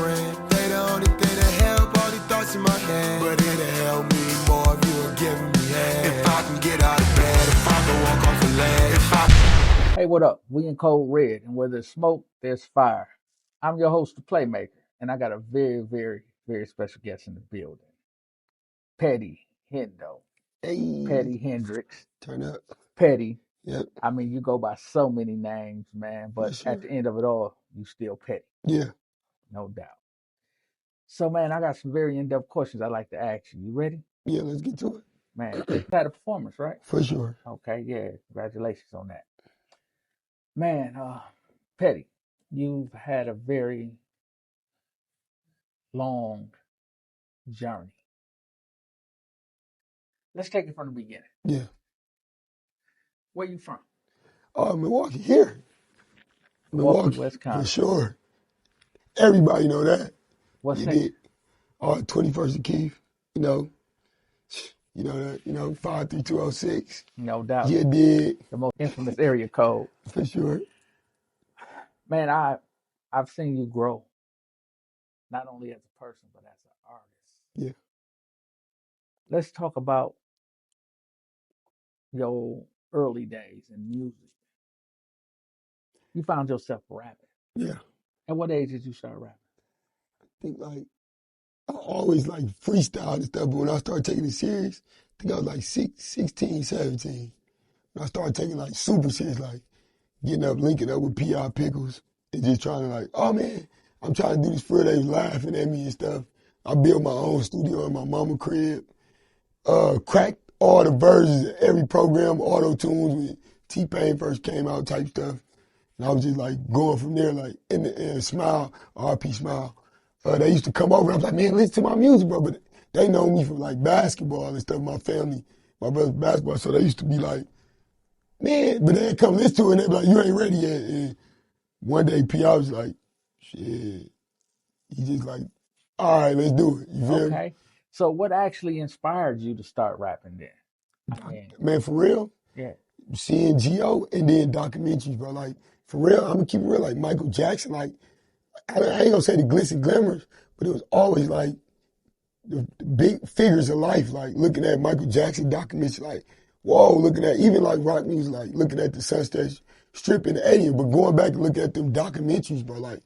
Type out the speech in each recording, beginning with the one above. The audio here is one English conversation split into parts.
friend. They the only thing that help all these thoughts in my head. But it'll help me more if you were giving me head. If I can get out of bed, if I can walk off the ledge, if I... Hey, what up? We in Code Red, and where there's smoke, there's fire. I'm your host, the Playmaker, and I got a very, very, very special guest in the building. Petti Hendo. Hey, Petti HENDRIX. turn up. Petti. Yep, I mean, you go by so many names, man, for but at sure. the end of it all, you still Petti, Yeah, no doubt. So, man, I got some very in-depth questions I'd like to ask you. You ready? yeah, let's get to Man, it. you had a performance, right? For sure. Okay, yeah. Congratulations on that. Man, Petti, you've had a very long journey. Let's take it from the beginning. Yeah. Where you from? Milwaukee, here. Milwaukee, Milwaukee, for Wisconsin. sure. Everybody know that. What's You next? did. 21st and Keefe, you know that, 53206. No doubt. You did, The most infamous area code. for sure. Man, I've seen you grow, not only as a person, but as an artist. Yeah. Let's talk about your early days in music. You found yourself rapping. Yeah. At what age did you start rapping? I think I always freestyle and stuff, but when I started taking it serious, I think I was 16, 17. When I started taking super serious, getting up, linking up with P.I. Pickles, and just trying to oh man, I'm trying to do this for real. They was laughing at me and stuff. I built my own studio in my mama crib, cracked all the versions of every program, auto-tunes when T-Pain first came out type stuff. And I was just going from there, in the Smile, RP Smile. They used to come over and I was like, man, listen to my music, bro. But they know me from basketball and stuff, my family, my brother's basketball. So they used to be like, man, but they'd come listen to it and they'd be like, you ain't ready yet. And one day P.I. was like, shit. He just all right, let's do it. You feel me? Okay. So what actually inspired you to start rapping then? I mean, Man, for real, yeah. seeing G.O. and then documentaries, bro. For real, I'm gonna keep it real. Michael Jackson, I ain't gonna say the glitz and glimmers, but it was always the big figures of life, looking at Michael Jackson documentaries, whoa, looking at even rock music, looking at the Sunset Strip in the 80s, but going back and looking at them documentaries, bro,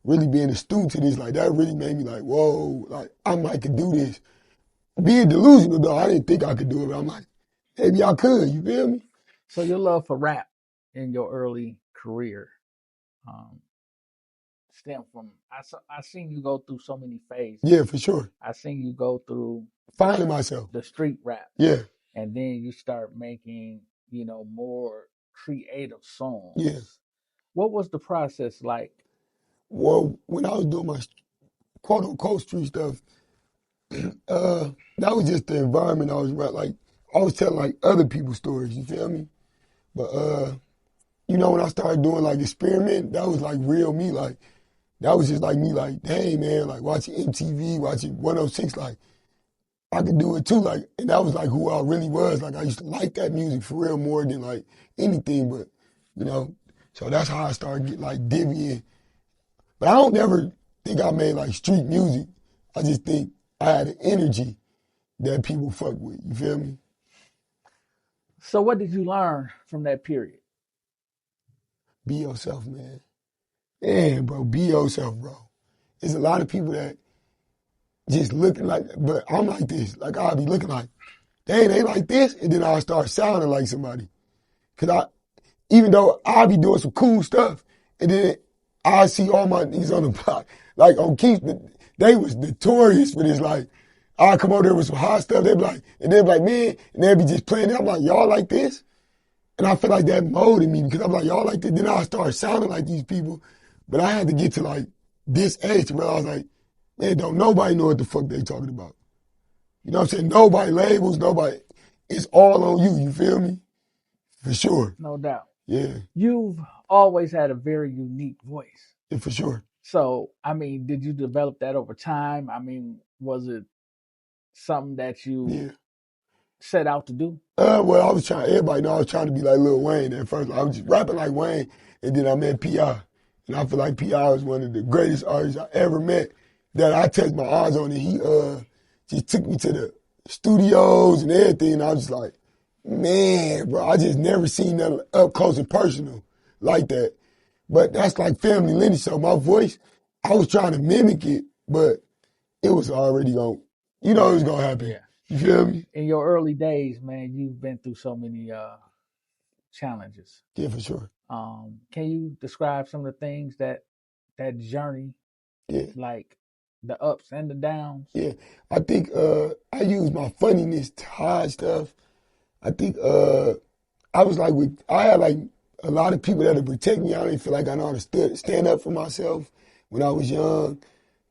really being a student to this, that really made me whoa, I might could do this. Being delusional though, I didn't think I could do it, but I'm like, maybe I could, you feel me? So your love for rap in your early career stem from I seen you go through so many phases. Yeah, for sure. I seen you go through Finding myself. the street rap. Yeah. And then you start making, more creative songs. Yeah. What was the process like? Well, when I was doing my quote unquote street stuff, that was just the environment I was around. I was telling other people's stories, you feel me? But when I started doing experiment, that was real me. That was just me, dang man, watching MTV, watching 106, I could do it too. And that was who I really was. I used to like that music for real more than anything, but so that's how I started getting divvying. But I don't never think I made street music. I just think I had an energy that people fuck with. You feel me? So what did you learn from that period? Be yourself, man. Man, bro, be yourself, bro. There's a lot of people that just looking but I'm like this. I'll be looking dang, they like this, and then I'll start sounding like somebody. Cause even though I'll be doing some cool stuff, and then I see all my niggas on the block, on Keefe, they was notorious for this, I'll come over there with some hot stuff, they'd be like, man, and they'd be just playing it. I'm like, y'all like this? And I feel like that molded me because I'm like, y'all like this? Then I start sounding like these people, but I had to get to this age where I was like, man, don't nobody know what the fuck they talking about. You know what I'm saying? Nobody labels, nobody. It's all on you, you feel me? For sure. No doubt. Yeah. You've always had a very unique voice. Yeah, for sure. So, did you develop that over time? Was it something that you set out to do? Well, everybody know I was trying to be like Lil Wayne at first. I was just rapping like Wayne, and then I met P.I. And I feel like P.I. was one of the greatest artists I ever met. that I touched my eyes on, and he just took me to the studios and everything. And I was just like, man, bro, I just never seen that up close and personal like that. But that's like family lineage. So my voice, I was trying to mimic it, but it was already going, you know, it was gonna happen. Yeah. You feel me? In your early days, man, you've been through so many challenges. Yeah, for sure. Can you describe some of the things that journey, Yeah, like the ups and the downs? yeah. I think I use my funniness to hide stuff. I think I was like I had like a lot of people that would protect me. I didn't feel like I know how to stand up for myself when I was young.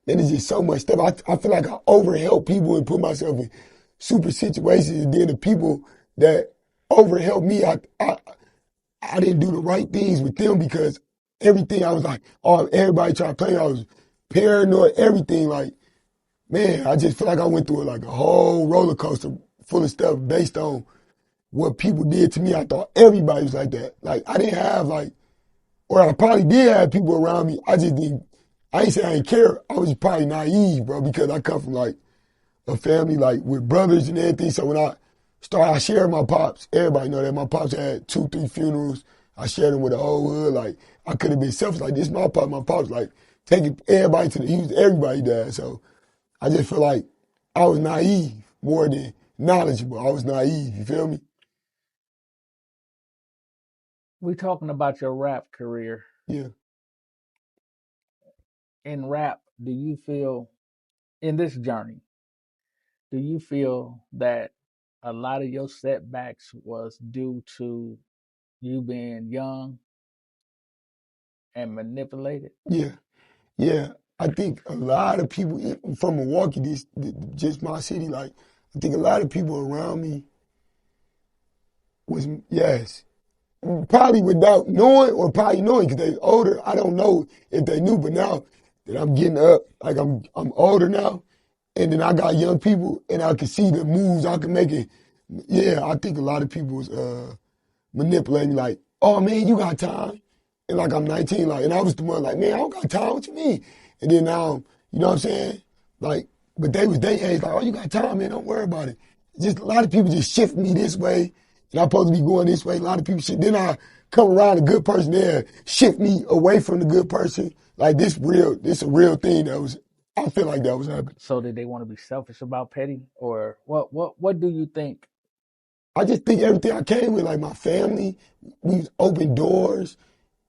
And it's just so much stuff. I feel like I overhelp people and put myself in super situations. And then the people that overhelp me, I didn't do the right things with them because everything I was like, oh, everybody tried to play me. I was paranoid, everything. Like, man, I just feel like I went through like a whole roller coaster full of stuff based on what people did to me. I thought everybody was like that. Like, I didn't have like, or I probably did have people around me. I just didn't, I ain't say I didn't care. I was probably naive, bro, because I come from like a family like with brothers and everything. So when I shared my pops. Everybody know that my pops had 2, 3 funerals. I shared them with the whole hood. Like, I could have been selfish like this. My pops like taking everybody to he was everybody died. So I just feel like I was naive more than knowledgeable. I was naive. You feel me? We're talking about your rap career. Yeah. In rap, do you feel in this journey, do you feel that a lot of your setbacks was due to you being young and manipulated? Yeah. Yeah. I think a lot of people from Milwaukee, just my city, like, I think a lot of people around me was, yes, probably without knowing or probably knowing because they older. I don't know if they knew, but now that I'm getting up, like I'm older now, and then I got young people, and I can see the moves I can make it. Yeah, I think a lot of people was manipulating me, like, oh man, you got time, and like I'm 19, like, and I was the one like, man, I don't got time. What you mean? And then now, you know what I'm saying? Like, but they was their age, like, oh, you got time, man, don't worry about it. Just a lot of people just shift me this way, and I'm supposed to be going this way. A lot of people shift. Then I come around a good person there, shift me away from the good person. Like this a real thing that was. I feel like that was happening. So did they want to be selfish about Petty, or what do you think? I just think everything I came with, like my family, we was open doors.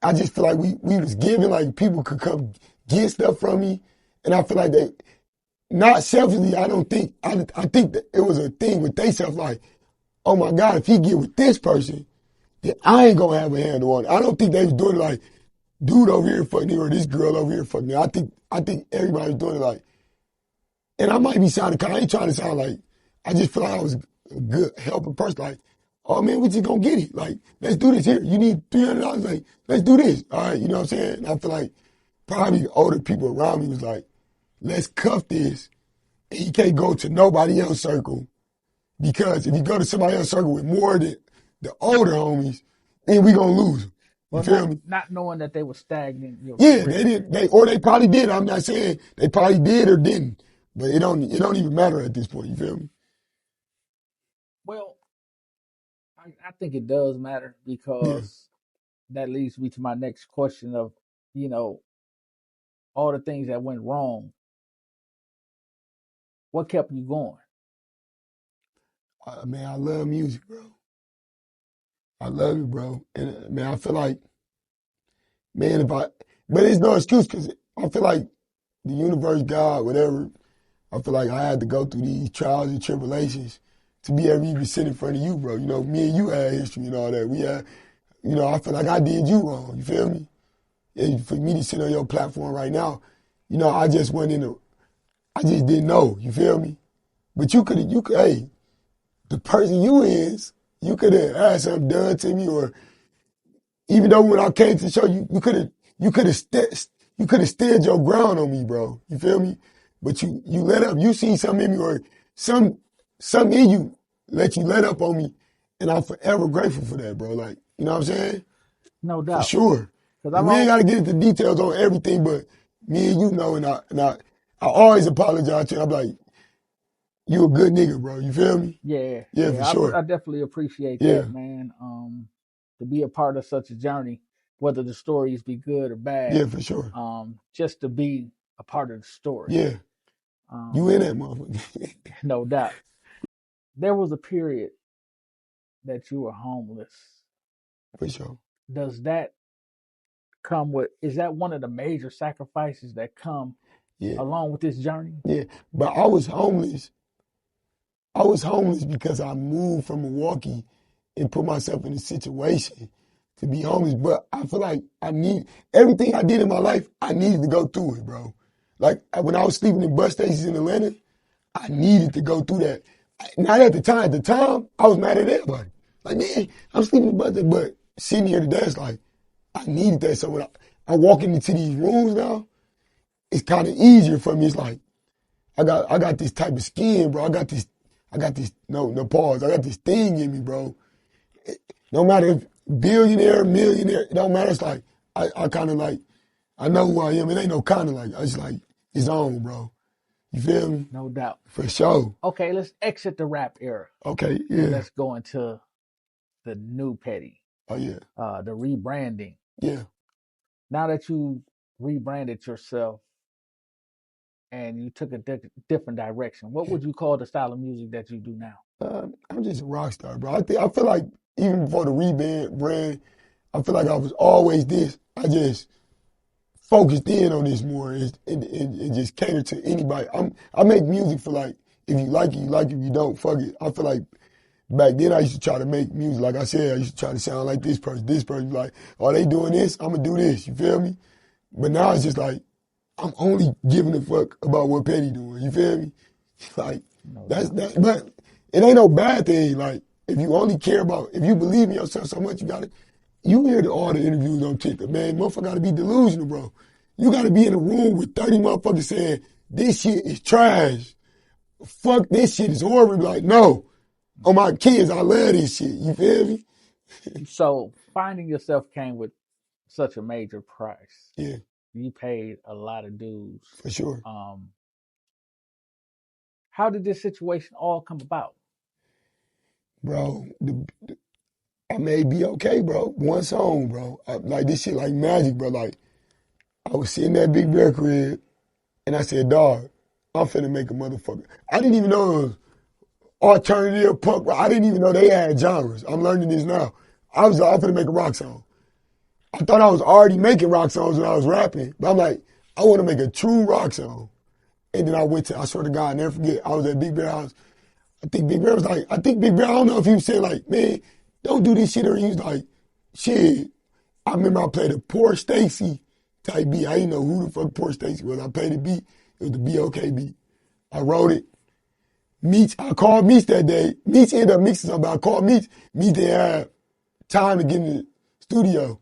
I just feel like we was giving, like people could come get stuff from me, and I feel like they, not selfishly. I don't think I think that it was a thing with they self, like, oh my God, if he get with this person, then I ain't gonna have a handle on it. I don't think they was doing it like, dude over here fucking me or this girl over here fucking me. I think everybody was doing it like, and I might be sounding kind. I ain't trying to sound like. I just feel like I was a good helping person. Like, oh man, we just gonna get it. Like, let's do this here. You need $300. Like, let's do this. All right, you know what I'm saying? And I feel like probably older people around me was like, let's cuff this. And he can't go to nobody else's circle because if you go to somebody else's circle with more than the older homies, then we gonna lose them. You Well, feel me? not knowing that they were stagnant your Yeah, career. they did. They probably did. I'm not saying they probably did or didn't, but it don't even matter at this point. You feel me? Well, I think it does matter Yeah. because that leads me to my next question of, you know, all the things that went wrong. What kept you going? Man, I love music, bro. I love it, bro. And man, I feel like, man, but it's no excuse because I feel like the universe, God, whatever, I feel like I had to go through these trials and tribulations to be able to even sit in front of you, bro. You know, me and you had history and all that. We had, you know, I feel like I did you wrong. You feel me? And for me to sit on your platform right now, you know, I just I just didn't know. You feel me? But hey, the person you is, you could have had something done to me, or even though when I came to the show, you could have stood your ground on me, bro. You feel me? But you let up. You see something in me, or some in you let you let up on me, and I'm forever grateful for that, bro. Like, you know what I'm saying? No For doubt. sure. Because And we ain't got to get into details on everything, but me and you know, and I always apologize to him. I'm like, you a good nigga, bro. You feel me? Yeah, Yeah, for sure. I definitely appreciate Yeah, that, man. To be a part of such a journey, whether the stories be good or bad, yeah, for sure. just to be a part of the story. Yeah, you Um, in that motherfucker. no doubt. There was a period that you were homeless. For sure. Does that come with? Is that one of the major sacrifices that come Yeah, along with this journey? yeah. But I was homeless. I was homeless because I moved from Milwaukee and put myself in a situation to be homeless. But I feel like I need everything I did in my life. I needed to go through it, bro. Like when I was sleeping in bus stations in Atlanta, I needed to go through that. Not at the time. At the time, I was mad at everybody. Like, man, I'm sleeping in bus stations. But sitting here today, it's like I needed that. So when I'm walking into these rooms now, it's kind of easier for me. It's like I got this type of skin, bro. I got this no pause. I got this thing in me, bro. No matter if billionaire, millionaire, it don't matter. It's like I kind of like I know who I am. It ain't no kind of like it's like it's on, bro. You feel me? No doubt. For sure. Okay, let's exit the rap era. Okay, And yeah. let's go into the new Petti, Oh yeah. the rebranding. Yeah. Now that you rebranded yourself and you took a different direction, what would you call the style of music that you do now? I'm just a rock star, bro. I feel like even before the rebrand, I feel like I was always this. I just focused in on this more and just cater to anybody. I make music for like, if you like it, you like it. If you don't, fuck it. I feel like back then I used to try to make music. Like I said, I used to try to sound like this person. This person, like, oh, they doing this, I'm going to do this. You feel me? But now it's just like, I'm only giving a fuck about what Petti doing. You feel me? Like, that's that. But it ain't no bad thing. Like, if you only care about, if you believe in yourself so much, you hear all the interviews on TikTok, man, motherfucker gotta be delusional, bro. You gotta be in a room with 30 motherfuckers saying, this shit is trash. Fuck, this shit is horrible. Like, no. On my kids, I love this shit. You feel me? So finding yourself came with such a major price. Yeah. You paid a lot of dues. For sure. How did this situation all come about? Bro, I may be okay, bro. One song, bro. Like, this shit like magic, bro. Like, I was sitting at Big Bear crib, and I said, dog, I'm finna make a motherfucker. I didn't even know it was alternative punk. I didn't even know they had genres. I'm learning this now. I was like, I'm finna make a rock song. I thought I was already making rock songs when I was rapping, but I'm like, I want to make a true rock song. And then I swear to God, I never forget, I was at Big Bear house. I think Big Bear, I don't know if he was saying like, man, don't do this shit, or he was like, shit. I remember I played a Poor Stacy type beat. I didn't know who the fuck Poor Stacy was. I played the beat. It was the B.O.K. beat. I wrote it. I called Meech that day. Meech ended up mixing something, but I called Meech. Meech didn't have time to get in the studio.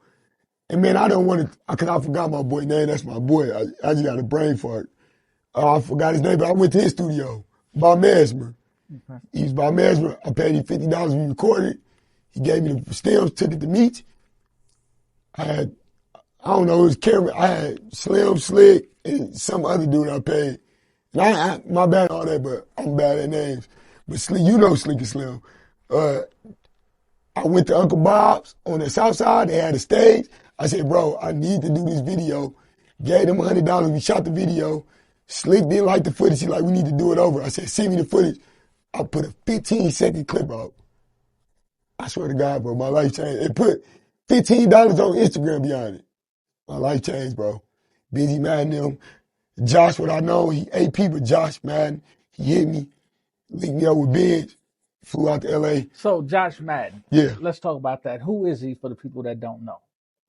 And man, I don't want to, because I forgot my boy's name. That's my boy. I just got a brain fart. I forgot his name, but I went to his studio. Bob Mesmer. Okay. He was Bob Mesmer. I paid him $50 when we recorded. He gave me the stems, took it to Meech. I don't know, it was camera. I had Slim, Slick, and some other dude I paid. And my bad all that, but I'm bad at names. But Slick, you know Slick and Slim. I went to Uncle Bob's on the south side. They had a stage. I said, bro, I need to do this video. Gave them $100. We shot the video. Slick didn't like the footage. He like, we need to do it over. I said, send me the footage. I put a 15-second clip out. I swear to God, bro, my life changed. It put $15 on Instagram behind it. My life changed, bro. Busy Madden them. Josh, what I know, he AP, but Josh, man, he hit me, linked me up with Benj, flew out to LA. So Josh Madden. Yeah. Let's talk about that. Who is he for the people that don't know?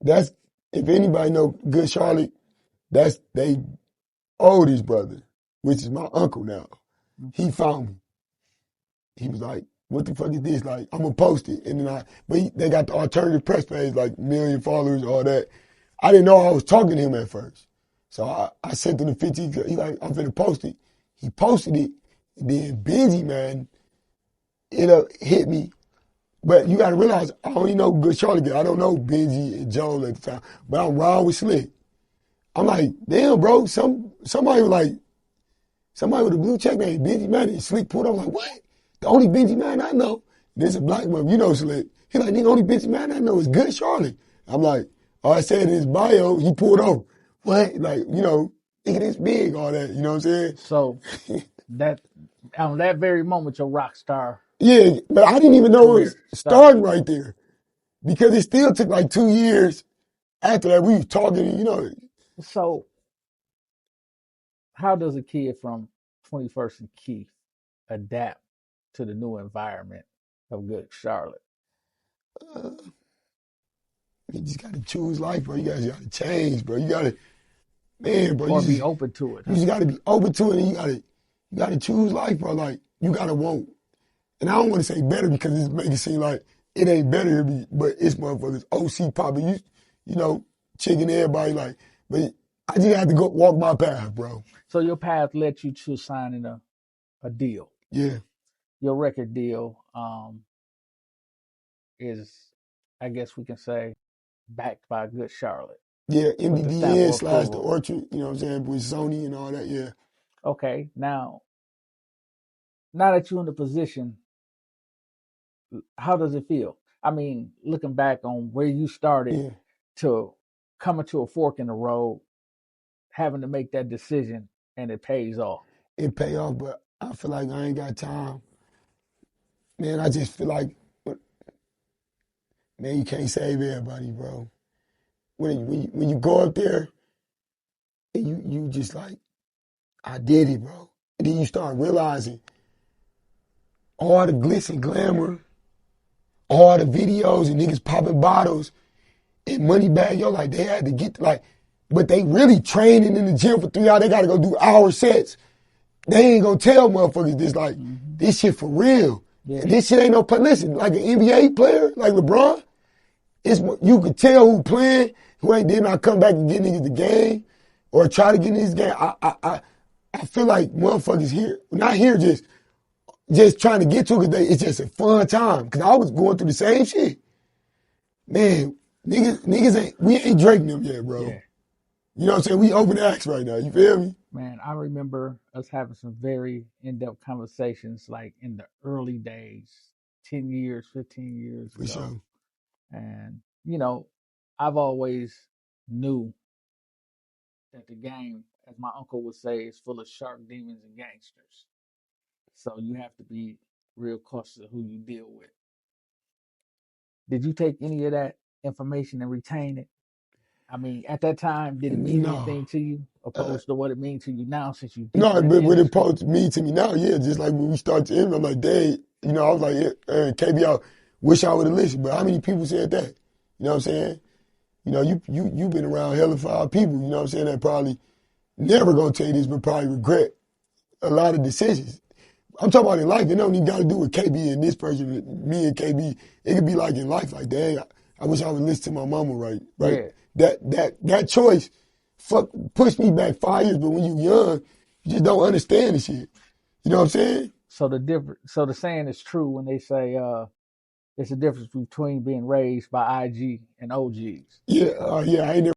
That's, if anybody know Good Charlotte, that's they oldest brother, which is my uncle now. He found me. He was like, what the fuck is this? Like, I'm gonna post it. And then they got the alternative press page, like 1 million followers, all that. I didn't know I was talking to him at first. So I sent him the 15, he like, I'm finna post it. He posted it, and then Benji, man, it hit me. But you gotta realize, I only know Good Charlotte. I don't know Benji and Joel at the time, but I'm riding with Slick. I'm like, damn, bro, somebody was like, somebody with a blue check named Benji Madden, and Slick pulled up, I'm like, what? The only Benji Madden I know, there's a black man, you know Slick. He like, nigga, only Benji Madden I know is Good Charlotte. I'm like, oh, I said in his bio, he pulled over. What? Like, you know, nigga, this big, all that, you know what I'm saying? So that on that very moment, your Rockstar Yeah, but I didn't even know it was career starting started. right there because it still took like 2 years after that. We was talking, you know. So how does a kid from 21st and Keefe adapt to the new environment of Good Charlotte, Uh, you just got to choose life, bro. You guys got to change, bro. You got to, man, bro. or be open to it? You Huh? just got to be open to it, and you got to choose life, bro. Like you got to want. And I don't want to say better because it's making it seem like it ain't better here, but it's motherfuckers OC popping. You know, chicken everybody like. But I just had to go walk my path, bro. So your path led you to signing a deal. Yeah, Your record deal is, I guess we can say, backed by Good Charlotte yeah. with the stamp MDDN of slash the approval. Orchard. You know what I'm saying? With Sony and all that. Yeah, Okay, now that you're in the position, how does it feel? I mean, looking back on where you started yeah. to coming to a fork in the road, having to make that decision, and it pays off. It pay off, but I feel like I ain't got time. Man, I just feel like, man, you can't save everybody, bro. When you go up there and you just like, I did it, bro. And then you start realizing all the glitz and glamour, all the videos and niggas popping bottles and money bag, yo, like they had to get like, but they really training in the gym for 3 hours. They gotta go do hour sets. They ain't gonna tell motherfuckers this like, this shit for real. Yeah. This shit ain't no, listen, like an NBA player, like LeBron, you could tell who playing, who ain't did not come back and get niggas the game or try to get in this game. I feel like motherfuckers here, not here just trying to get to it because it's just a fun time. Because I was going through the same shit. Man, niggas we ain't Drake them yet, bro. Yeah. You know what I'm saying? We open acts right now. You feel me? Man, I remember us having some very in-depth conversations like in the early days, 10 years, 15 years For ago. sure. And, you know, I've always knew that the game, as my uncle would say, is full of shark demons and gangsters. So you have to be real cautious of who you deal with. Did you take any of that information and retain it? I mean, at that time, did it mean No. anything to you opposed to what it means to you now since you No, deeper in the but what it industry? posed me to me now, yeah, just like when we started to end, I'm like, dang, you know, I was like, KB, I wish I would have listened. But how many people said that? You know what I'm saying? You know, you been around hell of 5 people, you know what I'm saying, that probably never gonna tell you this, but probably regret a lot of decisions. I'm talking about in life. It don't even got to do with KB and this person, me and KB. It could be like in life, like, dang, I wish I would listen to my mama, right? Yeah. That choice, pushed me back 5 years. But when you young, you just don't understand the shit. You know what I'm saying? So the saying is true when they say it's a difference between being raised by IG and OGs. Yeah, yeah. I ain't never